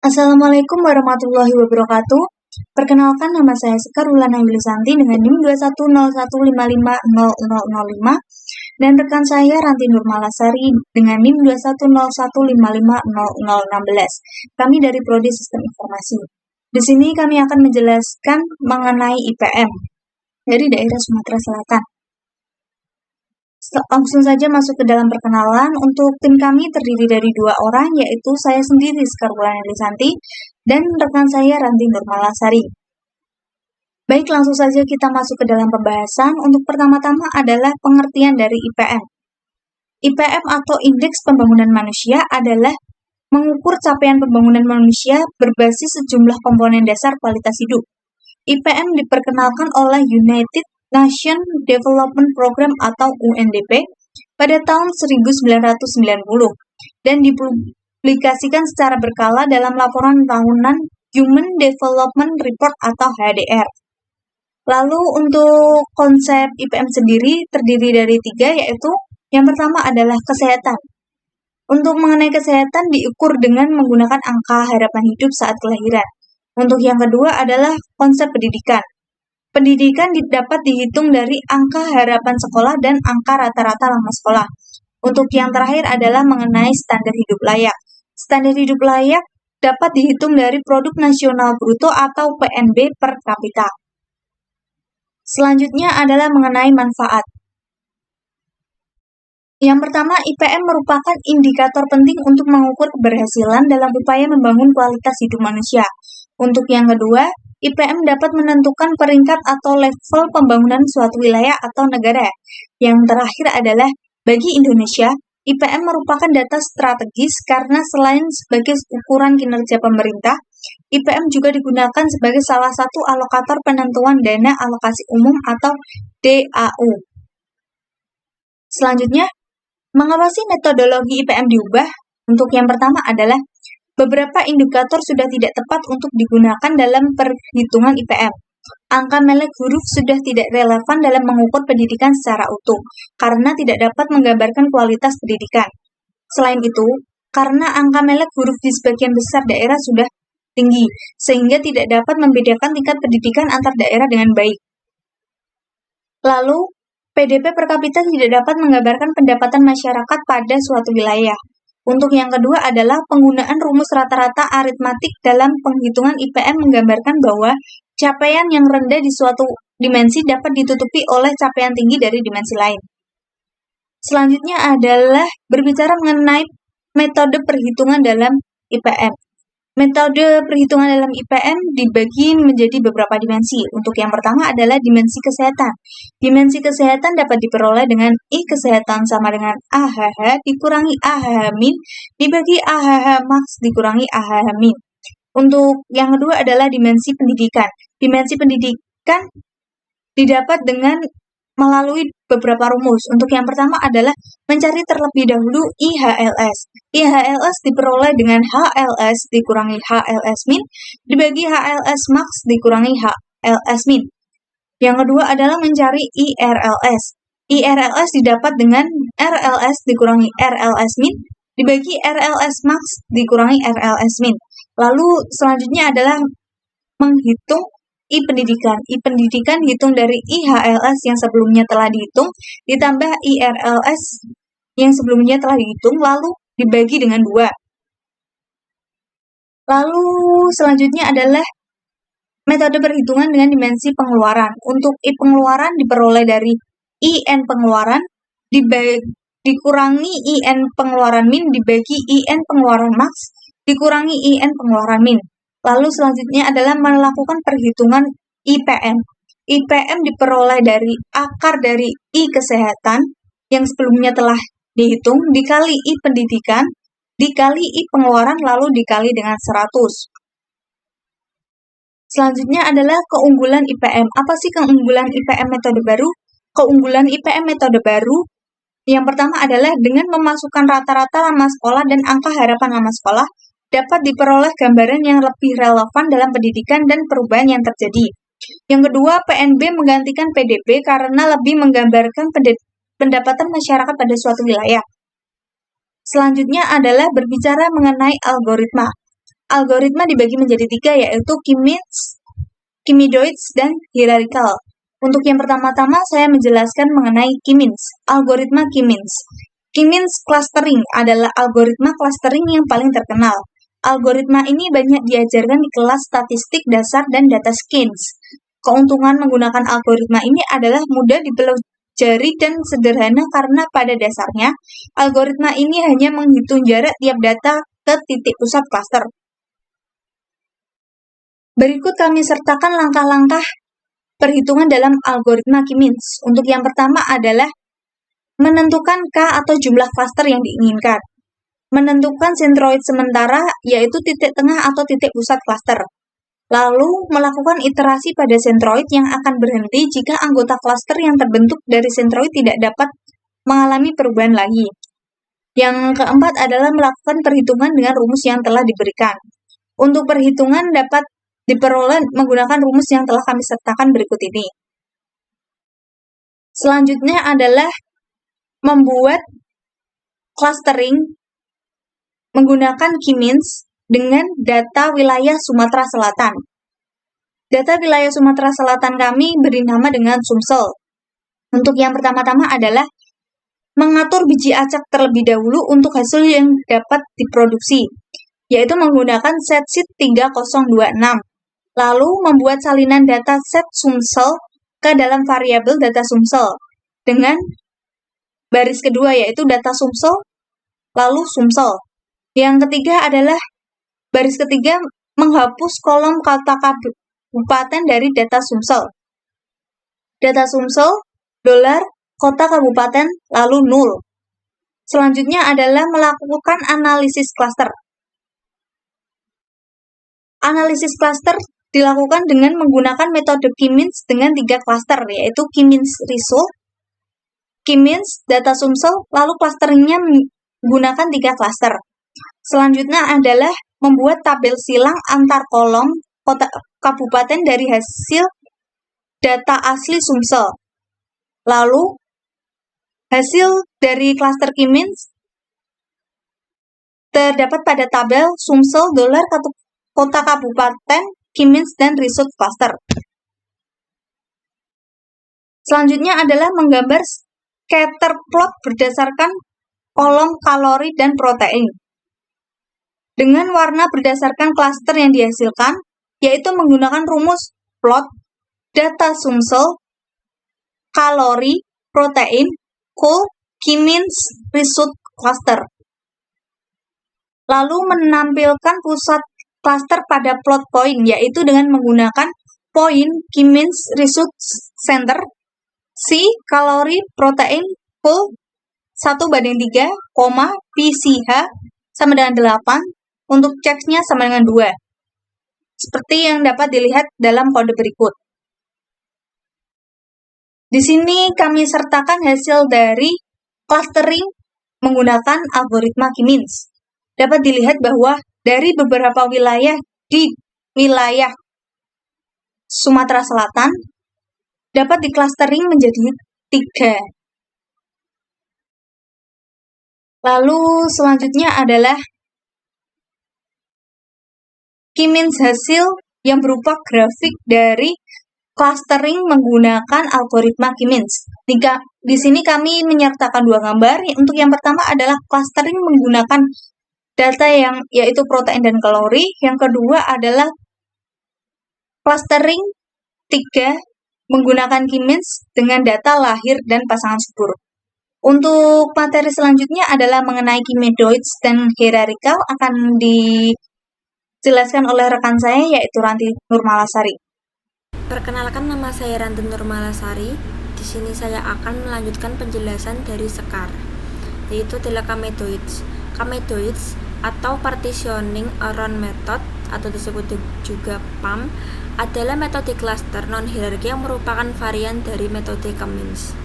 Assalamualaikum warahmatullahi wabarakatuh. Perkenalkan, nama saya Sekar Wulana Yulisanti dengan NIM 2101550005 dan rekan saya Ranti Nurmalasari dengan NIM 2101550016. Kami dari Prodi Sistem Informasi. Di sini kami akan menjelaskan mengenai IPM dari daerah Sumatera Selatan. Langsung saja masuk ke dalam perkenalan. Untuk tim kami terdiri dari 2 orang, yaitu saya sendiri Sekar Wulana Yulisanti dan rekan saya Ranti Nurmalasari. Baik, langsung saja kita masuk ke dalam pembahasan. Untuk pertama-tama adalah pengertian dari IPM. IPM atau Indeks Pembangunan Manusia adalah mengukur capaian pembangunan manusia berbasis sejumlah komponen dasar kualitas hidup. IPM diperkenalkan oleh United Nations Development Program atau UNDP pada tahun 1990 dan dipublikasikan secara berkala dalam laporan tahunan Human Development Report atau HDR. Lalu untuk konsep IPM sendiri terdiri dari 3, yaitu yang pertama adalah kesehatan. Untuk mengenai kesehatan diukur dengan menggunakan angka harapan hidup saat kelahiran. Untuk yang kedua adalah konsep pendidikan. Pendidikan dapat dihitung dari angka harapan sekolah dan angka rata-rata lama sekolah. Untuk yang terakhir adalah mengenai standar hidup layak. Standar hidup layak dapat dihitung dari produk nasional bruto atau PNB per kapita. Selanjutnya adalah mengenai manfaat. Yang pertama, IPM merupakan indikator penting untuk mengukur keberhasilan dalam upaya membangun kualitas hidup manusia. Untuk yang kedua, IPM dapat menentukan peringkat atau level pembangunan suatu wilayah atau negara. Yang terakhir adalah, bagi Indonesia, IPM merupakan data strategis karena selain sebagai ukuran kinerja pemerintah, IPM juga digunakan sebagai salah satu alokator penentuan dana alokasi umum atau DAU. Selanjutnya, mengapa sih metodologi IPM diubah? Untuk yang pertama adalah, beberapa indikator sudah tidak tepat untuk digunakan dalam perhitungan IPM. Angka melek huruf sudah tidak relevan dalam mengukur pendidikan secara utuh, karena tidak dapat menggambarkan kualitas pendidikan. Selain itu, karena angka melek huruf di sebagian besar daerah sudah tinggi, sehingga tidak dapat membedakan tingkat pendidikan antar daerah dengan baik. Lalu, PDB per kapita tidak dapat menggambarkan pendapatan masyarakat pada suatu wilayah. Untuk yang kedua adalah penggunaan rumus rata-rata aritmatik dalam penghitungan IPM menggambarkan bahwa capaian yang rendah di suatu dimensi dapat ditutupi oleh capaian tinggi dari dimensi lain. Selanjutnya adalah berbicara mengenai metode perhitungan dalam IPM. Metode perhitungan dalam IPM dibagi menjadi beberapa dimensi. Untuk yang pertama adalah dimensi kesehatan. Dimensi kesehatan dapat diperoleh dengan I kesehatan sama dengan AHH dikurangi AHH min dibagi AHH max dikurangi AHH min. Untuk yang kedua adalah dimensi pendidikan. Dimensi pendidikan didapat dengan melalui beberapa rumus. Untuk yang pertama adalah mencari terlebih dahulu IHLS. IHLS diperoleh dengan HLS dikurangi HLS min dibagi HLS max dikurangi HLS min. Yang kedua adalah mencari IRLS. IRLS didapat dengan RLS dikurangi RLS min dibagi RLS max dikurangi RLS min. Lalu selanjutnya adalah menghitung I-pendidikan. I-pendidikan hitung dari IHLS yang sebelumnya telah dihitung, ditambah IRLS yang sebelumnya telah dihitung, lalu dibagi dengan 2. Lalu selanjutnya adalah metode perhitungan dengan dimensi pengeluaran. Untuk I pengeluaran diperoleh dari IN pengeluaran, dikurangi IN pengeluaran min, dibagi IN pengeluaran max, dikurangi IN pengeluaran min. Lalu selanjutnya adalah melakukan perhitungan IPM. IPM diperoleh dari akar dari I kesehatan yang sebelumnya telah dihitung, dikali I pendidikan, dikali I pengeluaran, lalu dikali dengan 100. Selanjutnya adalah keunggulan IPM. Apa sih keunggulan IPM metode baru? Keunggulan IPM metode baru yang pertama adalah dengan memasukkan rata-rata lama sekolah dan angka harapan lama sekolah, dapat diperoleh gambaran yang lebih relevan dalam pendidikan dan perubahan yang terjadi. Yang kedua, PNB menggantikan PDB karena lebih menggambarkan pendapatan masyarakat pada suatu wilayah. Selanjutnya adalah berbicara mengenai algoritma. algoritma dibagi menjadi 3, yaitu K-means, K-medoids, dan hierarchical. Untuk yang pertama-tama saya menjelaskan mengenai K-means, algoritma K-means. K-means clustering adalah algoritma clustering yang paling terkenal. Algoritma ini banyak diajarkan di kelas statistik dasar dan data science. Keuntungan menggunakan algoritma ini adalah mudah dipelajari dan sederhana karena pada dasarnya algoritma ini hanya menghitung jarak tiap data ke titik pusat cluster. Berikut kami sertakan langkah-langkah perhitungan dalam algoritma K-means. Untuk yang pertama adalah menentukan K atau jumlah cluster yang diinginkan. Menentukan sentroid sementara, yaitu titik tengah atau titik pusat cluster. Lalu, melakukan iterasi pada sentroid yang akan berhenti jika anggota cluster yang terbentuk dari sentroid tidak dapat mengalami perubahan lagi. Yang keempat adalah melakukan perhitungan dengan rumus yang telah diberikan. Untuk perhitungan dapat diperoleh menggunakan rumus yang telah kami sertakan berikut ini. Selanjutnya adalah membuat clustering menggunakan K-means dengan data wilayah Sumatera Selatan. Data wilayah Sumatera Selatan kami beri nama dengan Sumsel. Untuk yang pertama-tama adalah mengatur biji acak terlebih dahulu untuk hasil yang dapat diproduksi, yaitu menggunakan set sheet 3026. Lalu membuat salinan data set Sumsel ke dalam variabel data Sumsel dengan baris kedua yaitu data Sumsel, lalu Sumsel. Yang ketiga adalah baris ketiga menghapus kolom kata kabupaten dari data Sumsel. Data Sumsel, dolar, kota kabupaten, lalu nul. Selanjutnya adalah melakukan analisis cluster. Analisis cluster dilakukan dengan menggunakan metode K-means dengan 3 cluster, yaitu K-means result, K-means data Sumsel, lalu clusteringnya menggunakan 3 cluster. Selanjutnya adalah membuat tabel silang antar kolom kota kabupaten dari hasil data asli Sumsel. Lalu hasil dari cluster K-means terdapat pada tabel Sumsel, dolar, kota kabupaten, K-means, dan result cluster. Selanjutnya adalah menggambar scatter plot berdasarkan kolom kalori dan protein. Dengan warna berdasarkan cluster yang dihasilkan, yaitu menggunakan rumus plot, data Sumsel, kalori, protein, kol, K-means, result cluster. Lalu menampilkan pusat cluster pada plot point, yaitu dengan menggunakan point K-means result center, C, kalori, protein, kol, 1:3, PCH sama dengan 8, untuk X-nya sama dengan 2. Seperti yang dapat dilihat dalam kode berikut. Di sini kami sertakan hasil dari clustering menggunakan algoritma K-means. Dapat dilihat bahwa dari beberapa wilayah di wilayah Sumatera Selatan dapat diklastering menjadi 3. Lalu selanjutnya adalah K-means hasil yang berupa grafik dari clustering menggunakan algoritma K-means. Di sini kami menyertakan 2 gambar. Untuk yang pertama adalah clustering menggunakan data yang yaitu protein dan kalori. Yang kedua adalah clustering 3 menggunakan K-means dengan data lahir dan pasangan subur. Untuk materi selanjutnya adalah mengenai K-medoids dan hierarchical akan dijelaskan oleh rekan saya yaitu Ranti Nurmalasari. Perkenalkan, nama saya Ranti Nurmalasari. Di sini saya akan melanjutkan penjelasan dari Sekar, yaitu K-medoids. K-medoids atau Partitioning Around Method atau disebut juga PAM adalah metode cluster non-hierarki yang merupakan varian dari metode K-means.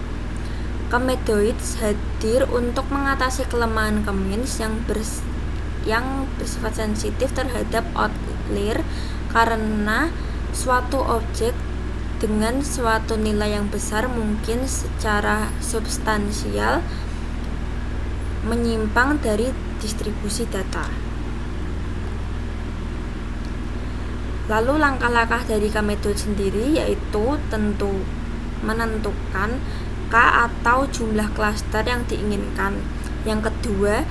K-medoids hadir untuk mengatasi kelemahan K-means yang bersifat sensitif terhadap outlier karena suatu objek dengan suatu nilai yang besar mungkin secara substansial menyimpang dari distribusi data. Lalu langkah-langkah dari K-method sendiri yaitu menentukan K atau jumlah klaster yang diinginkan. Yang kedua,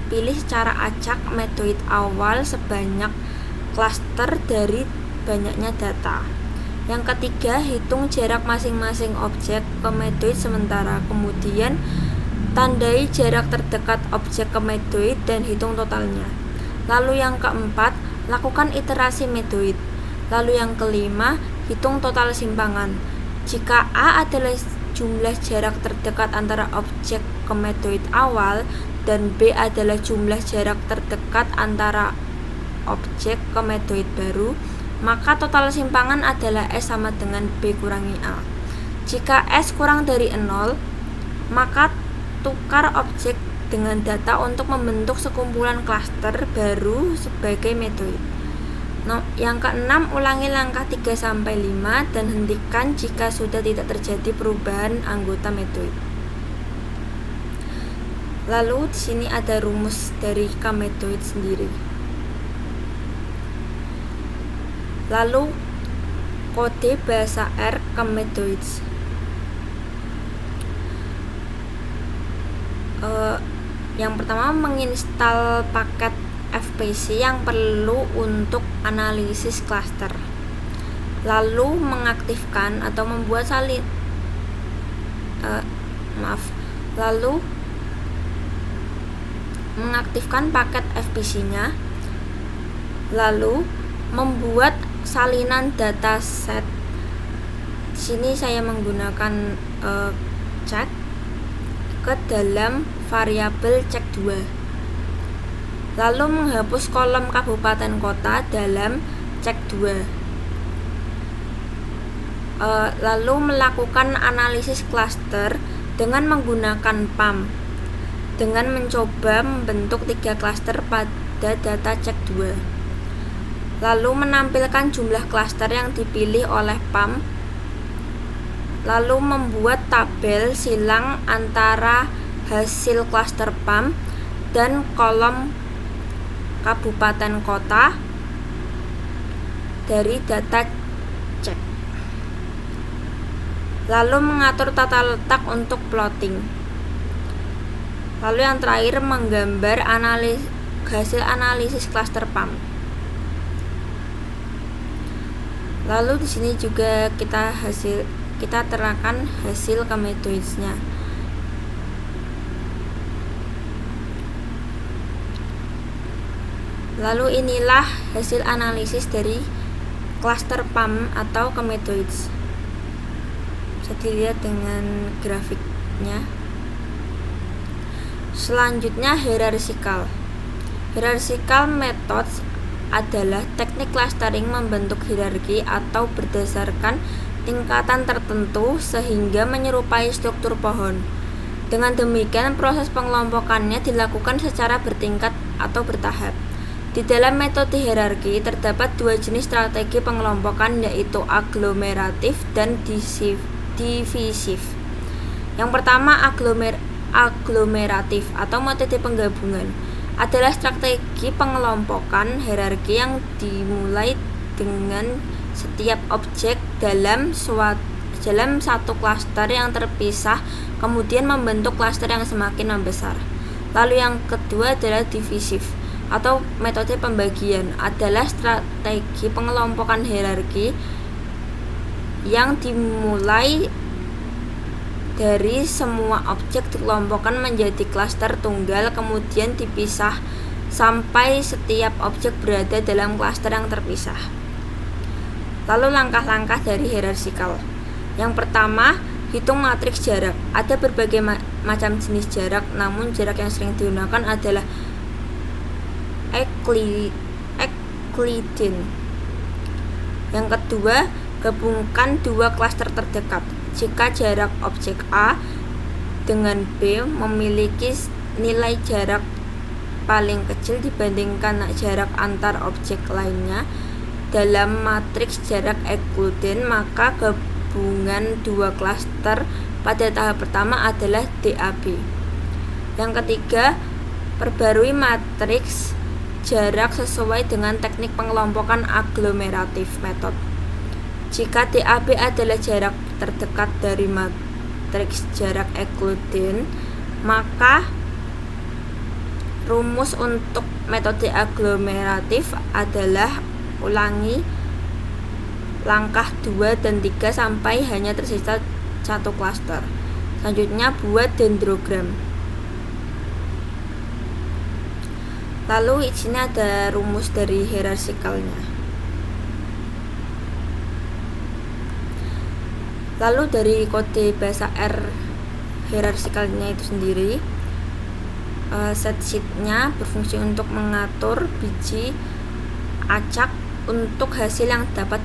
pilih secara acak metode awal sebanyak klaster dari banyaknya data. Yang ketiga, hitung jarak masing-masing objek ke metode sementara. Kemudian, tandai jarak terdekat objek ke metode dan hitung totalnya. Lalu yang keempat, lakukan iterasi metode. Lalu yang kelima, hitung total simpangan. Jika A adalah jumlah jarak terdekat antara objek ke metode awal dan B adalah jumlah jarak terdekat antara objek ke metode baru, maka total simpangan adalah S sama dengan B kurangi A. Jika S kurang dari 0, maka tukar objek dengan data untuk membentuk sekumpulan klaster baru sebagai metode. Yang keenam, ulangi langkah 3-5 dan hentikan jika sudah tidak terjadi perubahan anggota metode. Lalu di sini ada rumus dari K-method sendiri. Lalu kode bahasa R K-methods. Yang pertama, menginstal paket FPC yang perlu untuk analisis klaster. Lalu mengaktifkan atau membuat lalu mengaktifkan paket FPC-nya. Lalu membuat salinan dataset. Di sini saya menggunakan cek ke dalam variabel cek2. Lalu menghapus kolom kabupaten kota dalam cek2. Lalu melakukan analisis klaster dengan menggunakan PAM dengan mencoba membentuk 3 klaster pada data cek2. Lalu menampilkan jumlah klaster yang dipilih oleh PAM. Lalu membuat tabel silang antara hasil klaster PAM dan kolom kabupaten kota dari data cek. Lalu mengatur tata letak untuk plotting. Lalu yang terakhir, menggambar hasil analisis klaster PAM. Lalu di sini juga kita terangkan hasil K-methods-nya. Lalu inilah hasil analisis dari klaster PAM atau K-methods. Bisa dilihat dengan grafiknya. Selanjutnya, hierarchical. Hierarchical methods adalah teknik clustering membentuk hierarki atau berdasarkan tingkatan tertentu sehingga menyerupai struktur pohon. Dengan demikian, proses pengelompokannya dilakukan secara bertingkat atau bertahap. Di dalam metode hierarki terdapat 2 jenis strategi pengelompokan, yaitu aglomeratif dan divisif. Yang pertama, aglomeratif atau metode penggabungan adalah strategi pengelompokan hierarki yang dimulai dengan setiap objek dalam satu klaster yang terpisah kemudian membentuk klaster yang semakin membesar. Lalu yang kedua adalah divisif atau metode pembagian, adalah strategi pengelompokan hierarki yang dimulai dari semua objek dikelompokkan menjadi klaster tunggal kemudian dipisah sampai setiap objek berada dalam klaster yang terpisah. Lalu langkah-langkah dari hierarchical. Yang pertama, hitung matriks jarak. Ada berbagai macam jenis jarak, namun jarak yang sering digunakan adalah Euclidean. Yang kedua, gabungkan 2 klaster terdekat. Jika jarak objek A dengan B memiliki nilai jarak paling kecil dibandingkan jarak antar objek lainnya dalam matriks jarak Euclidean, maka gabungan 2 klaster pada tahap pertama adalah DAB. Yang ketiga, perbarui matriks jarak sesuai dengan teknik pengelompokan aglomeratif method. Jika DAB adalah jarak terdekat dari matriks jarak Euclidean, maka rumus untuk metode aglomeratif adalah ulangi langkah 2 dan 3 sampai hanya tersisa satu klaster. Selanjutnya buat dendrogram. Lalu di sini ada rumus dari hierarchikalnya. Lalu dari kode bahasa R hierarchikalnya itu sendiri, set sheet-nya berfungsi untuk mengatur biji acak untuk hasil yang dapat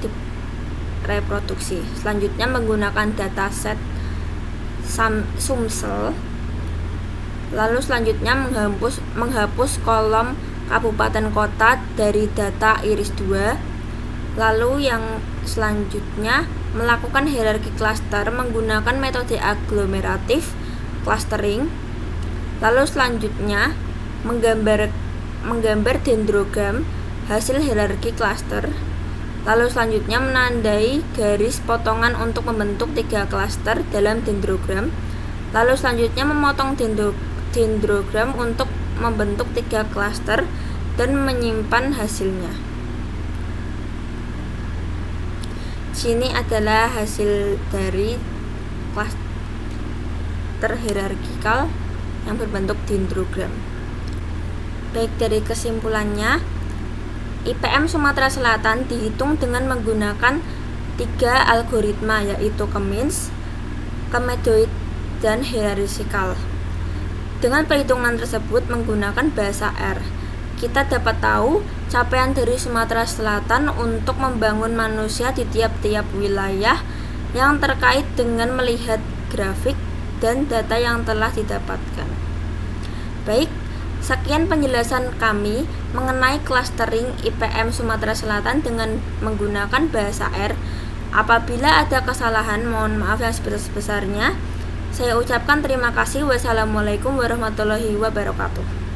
direproduksi. Selanjutnya menggunakan dataset SUMSEL. Lalu selanjutnya menghapus kolom kabupaten kota dari data iris 2. Lalu yang selanjutnya melakukan hierarki klaster menggunakan metode aglomeratif clustering. Lalu selanjutnya menggambar dendrogram hasil hierarki klaster. Lalu selanjutnya menandai garis potongan untuk membentuk 3 klaster dalam dendrogram. Lalu selanjutnya memotong dendrogram untuk membentuk 3 klaster dan menyimpan hasilnya. Sini adalah hasil dari klaster hierarkikal yang berbentuk dendrogram. Baik, dari kesimpulannya, IPM Sumatera Selatan dihitung dengan menggunakan 3 algoritma, yaitu Kemins, Kamedoid, dan hierarchikal. Dengan perhitungan tersebut menggunakan bahasa R, kita dapat tahu capaian dari Sumatera Selatan untuk membangun manusia di tiap-tiap wilayah yang terkait dengan melihat grafik dan data yang telah didapatkan. Baik, sekian penjelasan kami mengenai clustering IPM Sumatera Selatan dengan menggunakan bahasa R. Apabila ada kesalahan, mohon maaf yang sebesar-besarnya. Saya ucapkan terima kasih. Wassalamualaikum warahmatullahi wabarakatuh.